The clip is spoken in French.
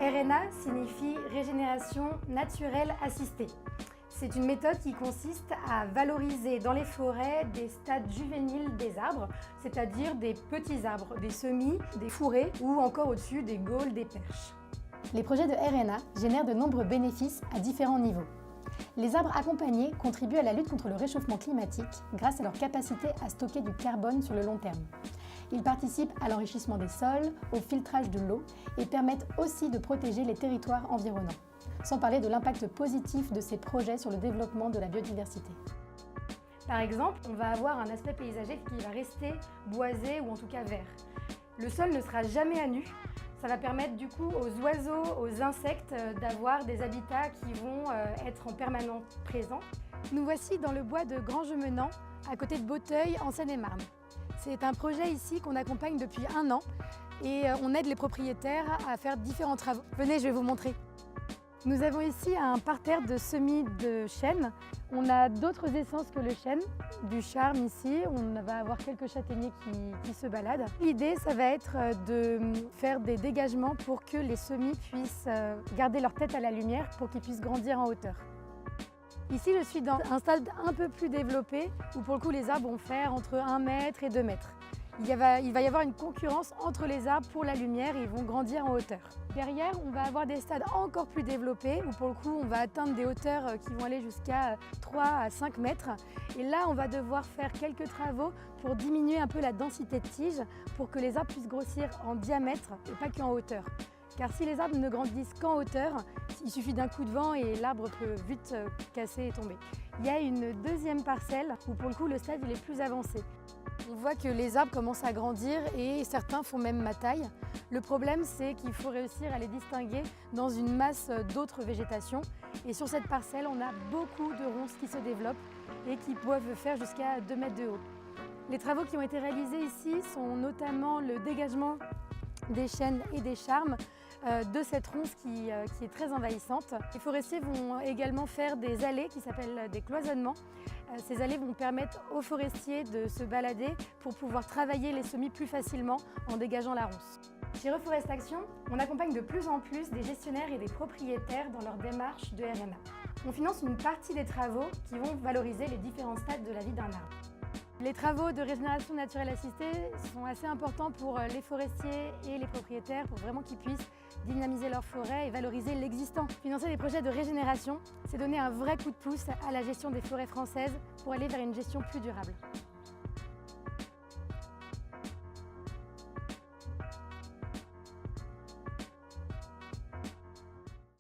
RNA signifie régénération naturelle assistée. C'est une méthode qui consiste à valoriser dans les forêts des stades juvéniles des arbres, c'est-à-dire des petits arbres, des semis, des fourrés ou encore au-dessus des gaules, des perches. Les projets de RNA génèrent de nombreux bénéfices à différents niveaux. Les arbres accompagnés contribuent à la lutte contre le réchauffement climatique grâce à leur capacité à stocker du carbone sur le long terme. Ils participent à l'enrichissement des sols, au filtrage de l'eau et permettent aussi de protéger les territoires environnants, sans parler de l'impact positif de ces projets sur le développement de la biodiversité. Par exemple, on va avoir un aspect paysager qui va rester boisé ou en tout cas vert. Le sol ne sera jamais à nu. Ça va permettre du coup aux oiseaux, aux insectes d'avoir des habitats qui vont être en permanence présents. Nous voici dans le bois de Grangemenant, à côté de Beauteuil, en Seine-et-Marne. C'est un projet ici qu'on accompagne depuis 1 an et on aide les propriétaires à faire différents travaux. Venez, je vais vous montrer. Nous avons ici un parterre de semis de chêne. On a d'autres essences que le chêne, du charme ici. On va avoir quelques châtaigniers qui se baladent. L'idée, ça va être de faire des dégagements pour que les semis puissent garder leur tête à la lumière pour qu'ils puissent grandir en hauteur. Ici, je suis dans un stade un peu plus développé où pour le coup les arbres vont faire entre 1 mètre et 2 mètres. Il va y avoir une concurrence entre les arbres pour la lumière et ils vont grandir en hauteur. Derrière, on va avoir des stades encore plus développés où pour le coup on va atteindre des hauteurs qui vont aller jusqu'à 3 à 5 mètres. Et là, on va devoir faire quelques travaux pour diminuer un peu la densité de tiges pour que les arbres puissent grossir en diamètre et pas qu'en hauteur. Car si les arbres ne grandissent qu'en hauteur, il suffit d'un coup de vent et l'arbre peut vite casser et tomber. Il y a une deuxième parcelle où pour le coup le stade il est plus avancé. On voit que les arbres commencent à grandir et certains font même ma taille. Le problème, c'est qu'il faut réussir à les distinguer dans une masse d'autres végétations. Et sur cette parcelle, on a beaucoup de ronces qui se développent et qui peuvent faire jusqu'à 2 mètres de haut. Les travaux qui ont été réalisés ici sont notamment le dégagement des chênes et des charmes de cette ronce qui est très envahissante. Les forestiers vont également faire des allées qui s'appellent des cloisonnements. Ces allées vont permettre aux forestiers de se balader pour pouvoir travailler les semis plus facilement en dégageant la ronce. Chez Reforestation, on accompagne de plus en plus des gestionnaires et des propriétaires dans leur démarche de RNA. On finance une partie des travaux qui vont valoriser les différents stades de la vie d'un arbre. Les travaux de régénération naturelle assistée sont assez importants pour les forestiers et les propriétaires pour vraiment qu'ils puissent dynamiser leur forêt et valoriser l'existant. Financer des projets de régénération, c'est donner un vrai coup de pouce à la gestion des forêts françaises pour aller vers une gestion plus durable.